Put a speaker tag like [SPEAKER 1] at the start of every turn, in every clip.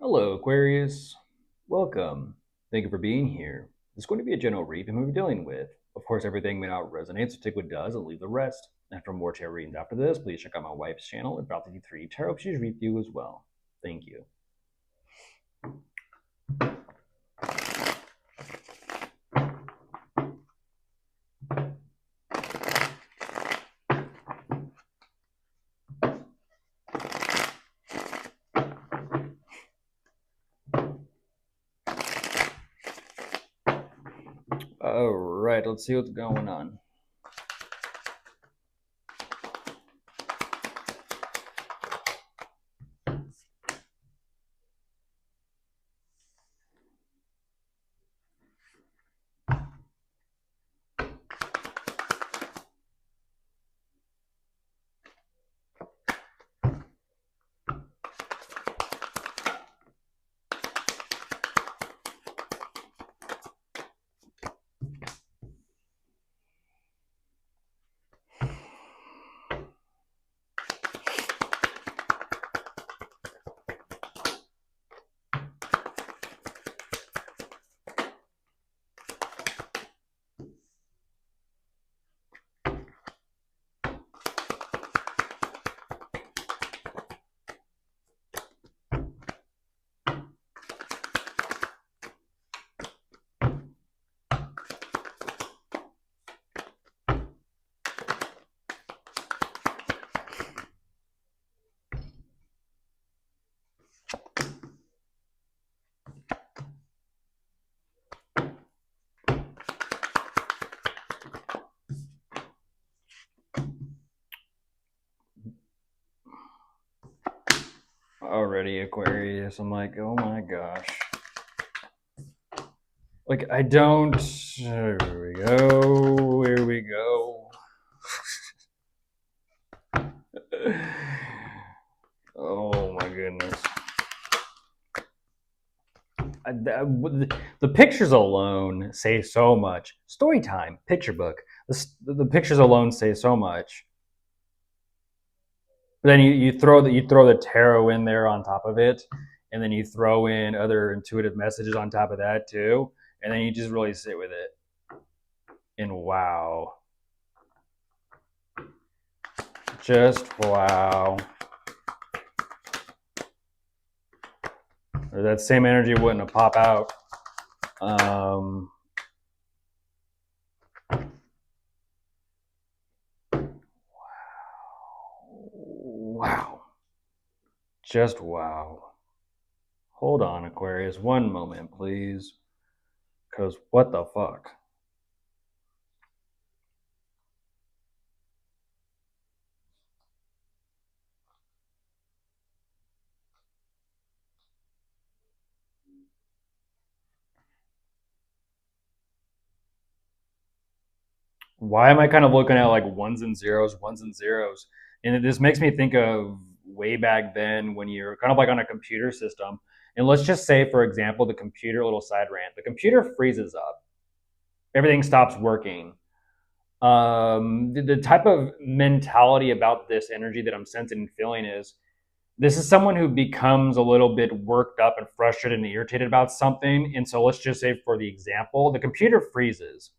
[SPEAKER 1] Hello, Aquarius. Welcome. Thank you for being here. It's going to be a general read of who we're dealing with. Of course, everything may not resonate, so take what does and leave the rest. And for more tarot readings after this, please check out my wife's channel at Balti3 Tarot. She's read you as well. Thank you. All right, let's see what's going on. Already, Aquarius. I'm like, oh my gosh. Like, I don't. Here we go. Here we go. Oh my goodness. The pictures alone say so much. Story time, picture book. The pictures alone say so much. But then you throw the tarot in there on top of it, and then you throw in other intuitive messages on top of that too, and then you just really sit with it. And wow, just wow. Or that same energy wouldn't have popped out. Wow. Just wow. Hold on, Aquarius. One moment, please. Because what the fuck? Why am I kind of looking at like ones and zeros, ones and zeros? And this makes me think of way back then when you're kind of like on a computer system. And let's just say, for example, the computer, little side rant, the computer freezes up, everything stops working. The type of mentality about this energy that I'm sensing and feeling is this is someone who becomes a little bit worked up and frustrated and irritated about something. And so let's just say, for the example, the computer freezes,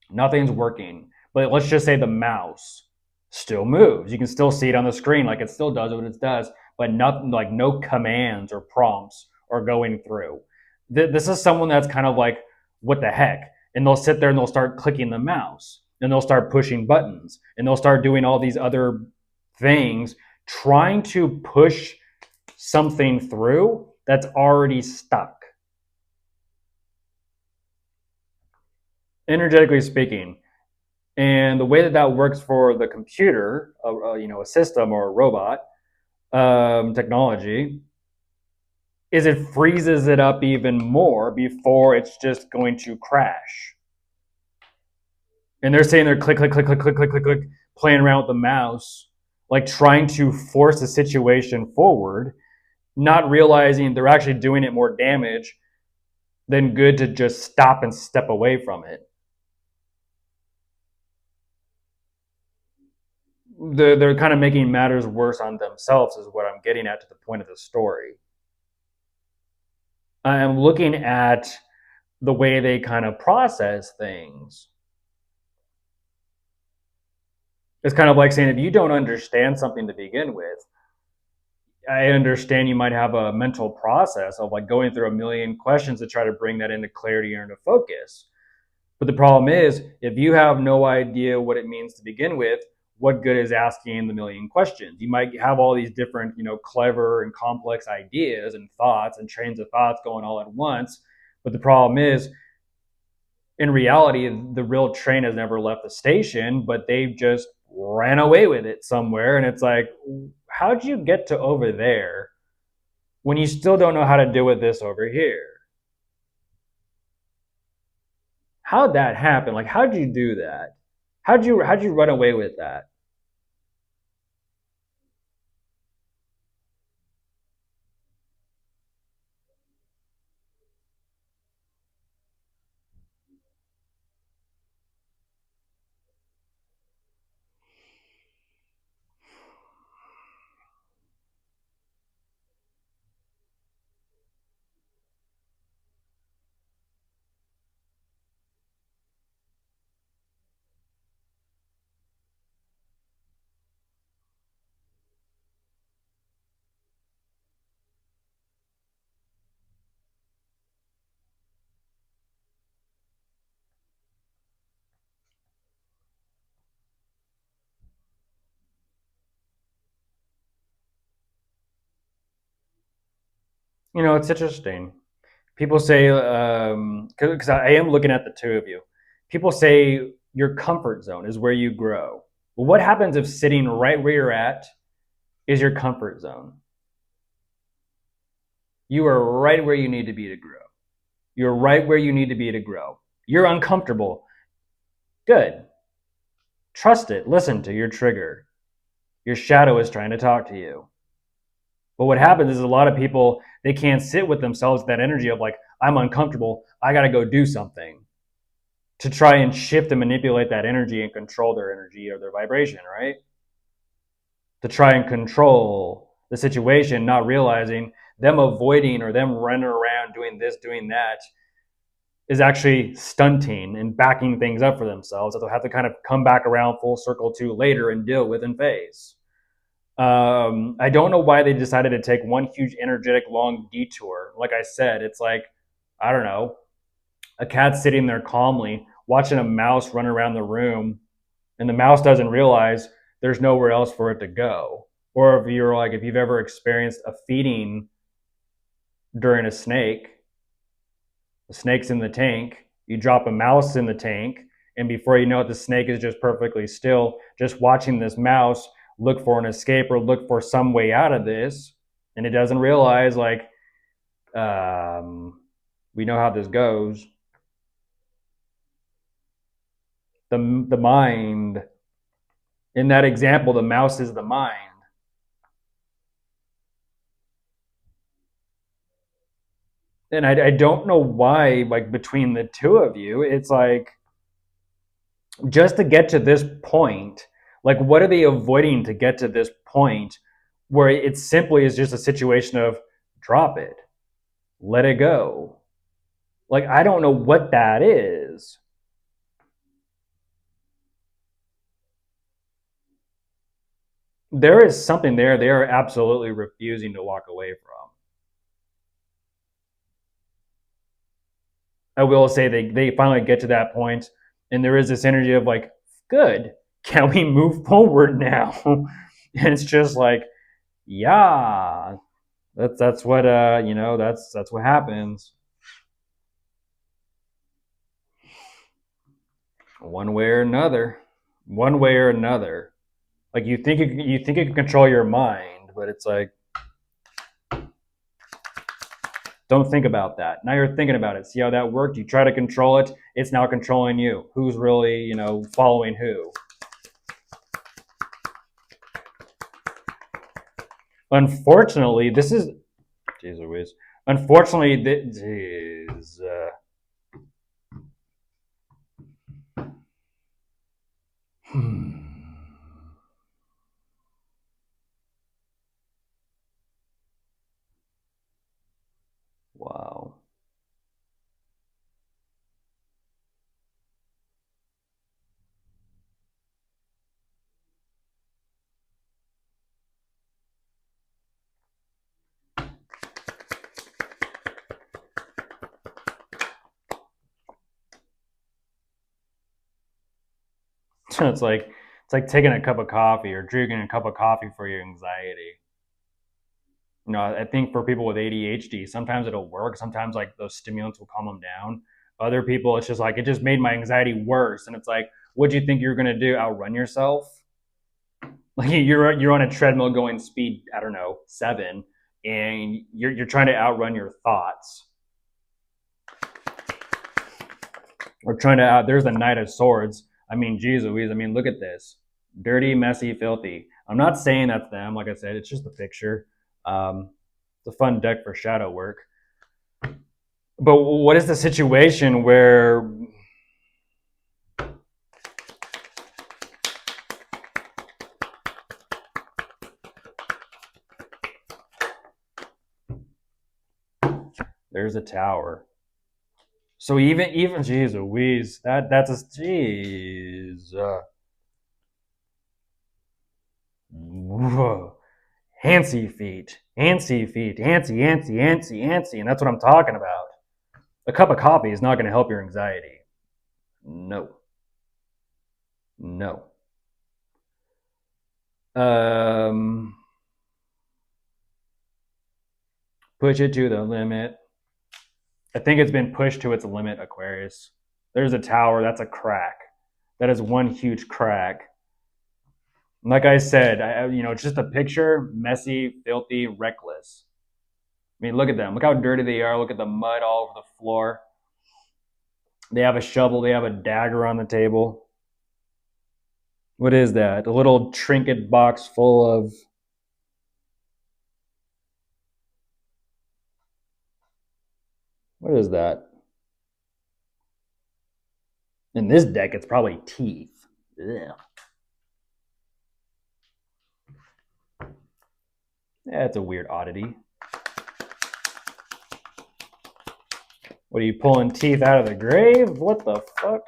[SPEAKER 1] nothing's working. But let's just say the mouse still moves. You can still see it on the screen, like it still does what it does, but nothing, like no commands or prompts are going through. This is someone that's kind of like, what the heck? And they'll sit there and they'll start clicking the mouse and they'll start pushing buttons and they'll start doing all these other things, trying to push something through that's already stuck. Energetically speaking, and the way that that works for the computer, a system or a robot technology, is it freezes it up even more before it's just going to crash. And they're saying they're click, click, click, click, click, click, click, click, playing around with the mouse, like trying to force the situation forward, not realizing they're actually doing it more damage than good to just stop and step away from it. They're kind of making matters worse on themselves, is what I'm getting at to the point of the story. I'm looking at the way they kind of process things. It's kind of like saying if you don't understand something to begin with, I understand you might have a mental process of like going through a million questions to try to bring that into clarity or into focus. But the problem is, if you have no idea what it means to begin with, what good is asking the million questions? You might have all these different, clever and complex ideas and thoughts and trains of thoughts going all at once. But the problem is, in reality, the real train has never left the station, but they've just ran away with it somewhere. And it's like, how'd you get to over there when you still don't know how to deal with this over here? How'd that happen? Like, how'd you do that? How'd you run away with that? It's interesting. People say, because I am looking at the two of you, people say your comfort zone is where you grow. Well, what happens if sitting right where you're at is your comfort zone? You are right where you need to be to grow. You're right where you need to be to grow. You're uncomfortable. Good. Trust it. Listen to your trigger. Your shadow is trying to talk to you. But what happens is a lot of people, they can't sit with themselves, that energy of like, I'm uncomfortable. I got to go do something to try and shift and manipulate that energy and control their energy or their vibration, right? To try and control the situation, not realizing them avoiding or them running around doing this, doing that is actually stunting and backing things up for themselves that they'll have to kind of come back around full circle to later and deal with and face. I don't know why they decided to take one huge energetic long detour. Like I said, it's like, I don't know, a cat sitting there calmly watching a mouse run around the room, and the mouse doesn't realize there's nowhere else for it to go. Or if you've ever experienced a feeding during a snake, the snake's in the tank, you drop a mouse in the tank, and before you know it, the snake is just perfectly still, just watching this mouse look for an escape or look for some way out of this. And it doesn't realize, like, we know how this goes. The mind, in that example, the mouse is the mind. And I don't know why, like, between the two of you, it's like, just to get to this point, like, what are they avoiding to get to this point where it simply is just a situation of drop it, let it go? Like, I don't know what that is. There is something there they are absolutely refusing to walk away from. I will say they finally get to that point, and there is this energy of like, good, can we move forward now? And it's just like, yeah, that's what that's what happens. One way or another. One way or another. Like you think you can control your mind, but it's like, don't think about that. Now you're thinking about it. See how that worked? You try to control it, it's now controlling you. Who's really, following who? Unfortunately, this is, jeez Louise. Unfortunately, jeez. Wow. it's like taking a cup of coffee or drinking a cup of coffee for your anxiety. I think for people with ADHD, sometimes it'll work. Sometimes like those stimulants will calm them down. Other people, it's just like it just made my anxiety worse. And it's like, what do you think you're gonna do? Outrun yourself? Like you're on a treadmill going speed, I don't know, 7, and you're trying to outrun your thoughts. Or trying to out. There's the Knight of Swords. I mean, geez Louise. I mean, look at this. Dirty, messy, filthy. I'm not saying that's them. Like I said, it's just a picture. It's a fun deck for shadow work. But what is the situation where there's a tower? So even geez Louise, that's a jeez. Whoa. Antsy feet, antsy feet, antsy, and that's what I'm talking about. A cup of coffee is not going to help your anxiety. No, no. Um, Push it to the limit. I think it's been pushed to its limit, Aquarius. There's a tower. That's a crack. That is one huge crack. Like I said, it's just a picture, messy, filthy, reckless. I mean, look at them. Look how dirty they are. Look at the mud all over the floor. They have a shovel. They have a dagger on the table. What is that? A little trinket box full of. What is that? In this deck, it's probably teeth. Ugh. That's a weird oddity. What are you pulling teeth out of the grave? What the fuck?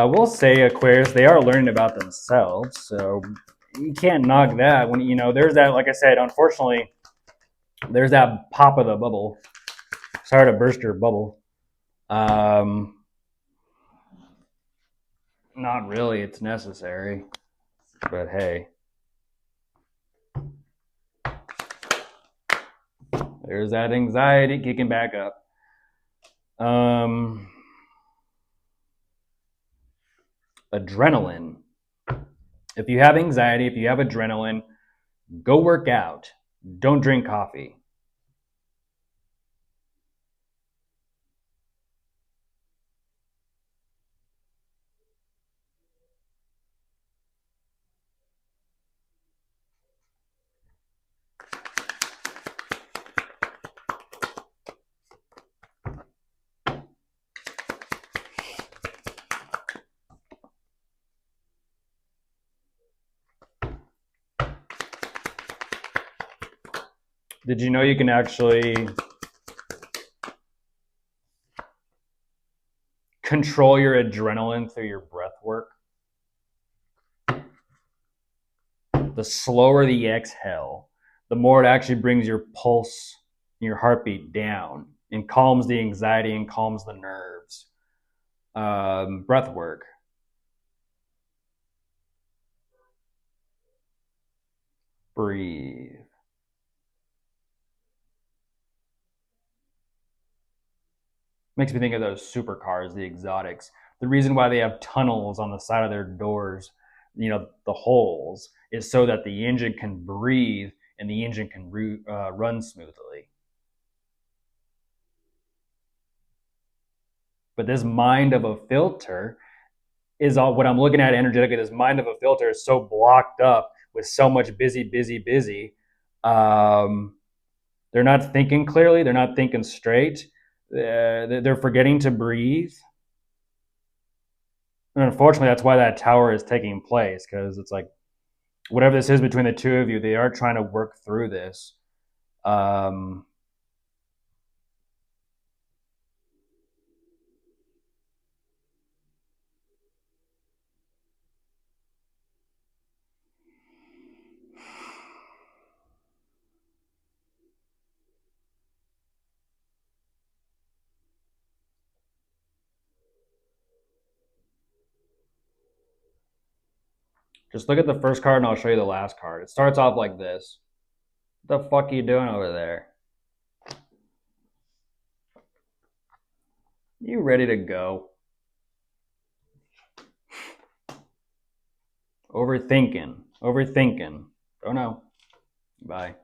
[SPEAKER 1] We'll say Aquarius, they are learning about themselves, so you can't knock that. When there's that, like I said, unfortunately, there's that pop of the bubble. Sorry to burst your bubble. Not really. It's necessary, but hey, there's that anxiety kicking back up. Adrenaline. If you have anxiety, if you have adrenaline, go work out. Don't drink coffee. Did you know you can actually control your adrenaline through your breath work? The slower the exhale, the more it actually brings your pulse and your heartbeat down and calms the anxiety and calms the nerves. Breath work. Breathe. Makes me think of those supercars, the exotics. The reason why they have tunnels on the side of their doors, the holes, is so that the engine can breathe and the engine can run smoothly. But this mind of a filter is all what I'm looking at energetically. This mind of a filter is so blocked up with so much busy. They're not thinking clearly. They're not thinking straight. They're forgetting to breathe. And unfortunately, that's why that tower is taking place, because it's like whatever this is between the two of you, they are trying to work through this. Just look at the first card and I'll show you the last card. It starts off like this. What the fuck are you doing over there? You ready to go? Overthinking. Overthinking. Don't know. Bye.